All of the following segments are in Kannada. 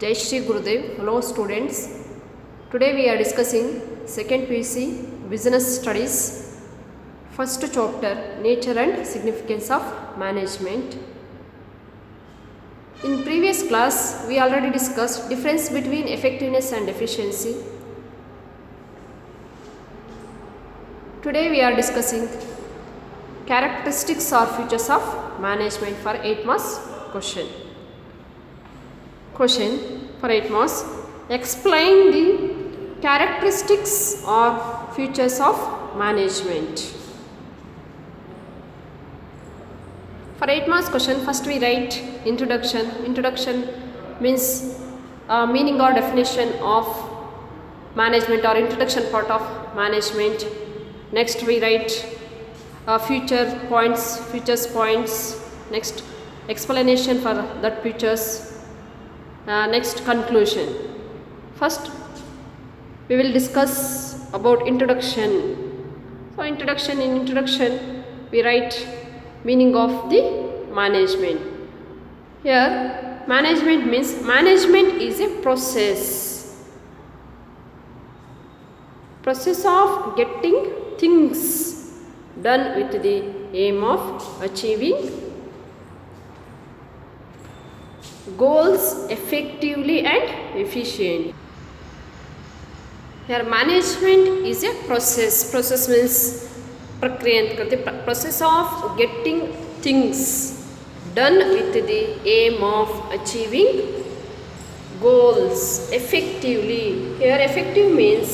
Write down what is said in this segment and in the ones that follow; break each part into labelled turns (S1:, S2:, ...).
S1: Jai Shri Gurudev. Hello students. Today we are discussing second PUC Business Studies, first chapter Nature and Significance of Management. In previous class we already discussed difference between effectiveness and efficiency. Today we are discussing characteristics or features of management for 8 marks question. Question for 8 marks. Explain the characteristics or features of management. For 8 marks question, first we write introduction. Introduction means meaning or definition of management or introduction part of management. Next we write features points. Next explanation for that features. Next conclusion. First we will discuss about introduction. So in introduction we write meaning of the management. Here management means management is a process of getting things done with the aim of achieving goals effectively and efficiently. Here management is a process means प्रक्रिया ಅಂತ ಕರಿತೀವಿ. Process of getting things done with the aim of achieving goals effectively. Here effective means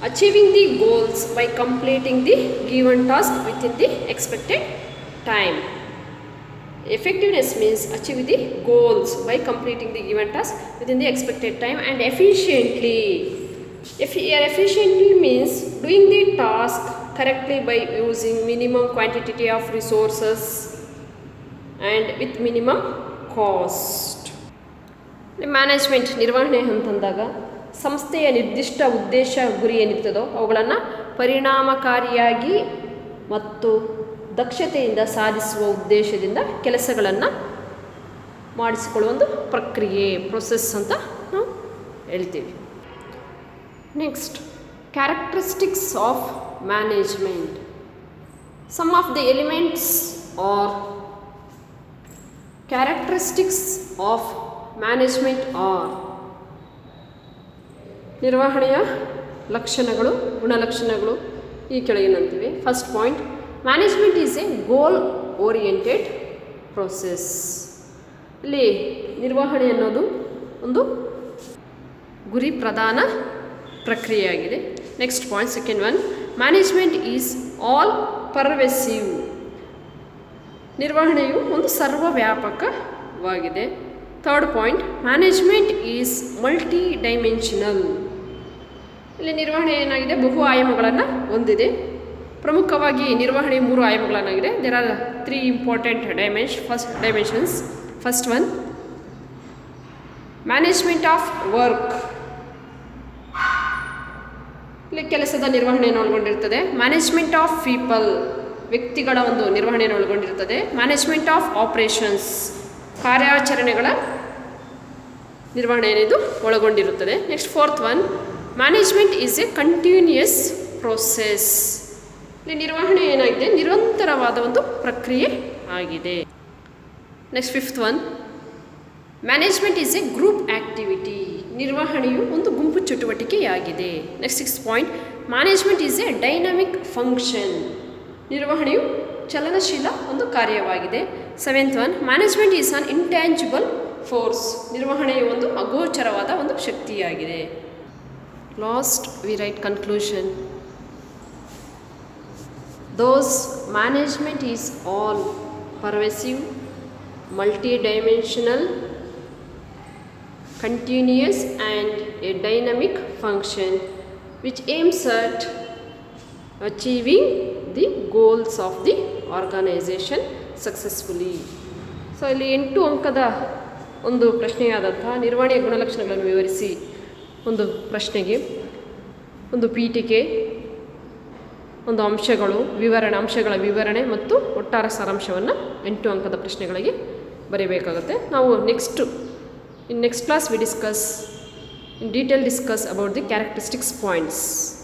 S1: achieving the goals by completing the given task within the expected time. Effectiveness means achieving the goals by completing the given task within the expected time and efficiently. Efficiently means doing the task correctly by using minimum quantity of resources and with minimum cost. Management ನಿರ್ವಹಣೆ ಅಂತಂದಾಗ ಸಂಸ್ಥೆಯ ನಿರ್ದಿಷ್ಟ ಉದ್ದೇಶ ಗುರಿ ಏನಿರ್ತದೋ ಅವುಗಳನ್ನು ಪರಿಣಾಮಕಾರಿಯಾಗಿ ಮತ್ತು ದಕ್ಷತೆಯಿಂದ ಸಾಧಿಸುವ ಉದ್ದೇಶದಿಂದ ಕೆಲಸಗಳನ್ನು ಮಾಡಿಸಿಕೊಳ್ಳುವ ಒಂದು ಪ್ರಕ್ರಿಯೆ ಪ್ರೊಸೆಸ್ ಅಂತ ನಾವು ಹೇಳ್ತೀವಿ. Next characteristics of management. Some of the elements or characteristics of management are ನಿರ್ವಹಣೆಯ ಲಕ್ಷಣಗಳು ಗುಣಲಕ್ಷಣಗಳು ಈ ಕೆಳಗಿನಂತಿವೆ. First point, management is a goal oriented process. ಇಲ್ಲಿ ನಿರ್ವಹಣೆ ಅನ್ನೋದು ಒಂದು ಗುರಿ ಪ್ರಧಾನ ಪ್ರಕ್ರಿಯೆಯಾಗಿದೆ. Next point, second one, management is all pervasive. ನಿರ್ವಹಣೆಯು ಒಂದು ಸರ್ವವ್ಯಾಪಕವಾಗಿದೆ. Third point, management is multi dimensional. ಇಲ್ಲಿ ನಿರ್ವಹಣೆ ಏನಾಗಿದೆ, ಬಹು ಆಯಾಮಗಳನ್ನು ಹೊಂದಿದೆ. ಪ್ರಮುಖವಾಗಿ ನಿರ್ವಹಣೆ 3 ಆಯಾಮಗಳನ್ನಾಗಿದೆ. There are 3 important dimensions. First one, management of work. ಇಲ್ಲಿ ಕೆಲಸದ ನಿರ್ವಹಣೆಯನ್ನು ಒಳಗೊಂಡಿರ್ತದೆ. ಮ್ಯಾನೇಜ್ಮೆಂಟ್ ಆಫ್ ಪೀಪಲ್, ವ್ಯಕ್ತಿಗಳ ಒಂದು ನಿರ್ವಹಣೆಯನ್ನು ಒಳಗೊಂಡಿರ್ತದೆ. ಮ್ಯಾನೇಜ್ಮೆಂಟ್ ಆಫ್ ಆಪರೇಷನ್ಸ್, ಕಾರ್ಯಾಚರಣೆಗಳ ನಿರ್ವಹಣೆ ಏನಿದು ಒಳಗೊಂಡಿರುತ್ತದೆ. Next fourth one, management is a continuous process. ಇಲ್ಲಿ ನಿರ್ವಹಣೆ ಏನಾಗಿದೆ, ನಿರಂತರವಾದ ಒಂದು ಪ್ರಕ್ರಿಯೆ ಆಗಿದೆ. Next fifth one, management is a group activity. ನಿರ್ವಹಣೆಯು ಒಂದು ಗುಂಪು ಚಟುವಟಿಕೆಯಾಗಿದೆ. Next six point, management is a dynamic function. ನಿರ್ವಹಣೆಯು ಚಲನಶೀಲ ಒಂದು ಕಾರ್ಯವಾಗಿದೆ. Seventh one, management is an intangible force. ನಿರ್ವಹಣೆಯು ಒಂದು ಅಗೋಚರವಾದ ಒಂದು ಶಕ್ತಿಯಾಗಿದೆ. Last we write conclusion. Those management is all pervasive, multi-dimensional, continuous and a dynamic function which aims at achieving the goals of the organization successfully. So ಇಲ್ಲಿ 8 ಅಂಕದ ಒಂದು ಪ್ರಶ್ನೆಯಾದಂತಹ ನಿರ್ವಹಣೆಯ ಗುಣಲಕ್ಷಣಗಳನ್ನು ವಿವರಿಸಿ ಒಂದು ಪ್ರಶ್ನೆಗೆ ಒಂದು ಪೀಠಿಕೆ, ಒಂದು ಅಂಶಗಳ ವಿವರಣೆ ಮತ್ತು ಒಟ್ಟಾರೆ ಸಾರಾಂಶವನ್ನು 8 ಅಂಕದ ಪ್ರಶ್ನೆಗಳಿಗೆ ಬರೀಬೇಕಾಗುತ್ತೆ. ನಾವು next In next class we discuss in detail about the characteristics points.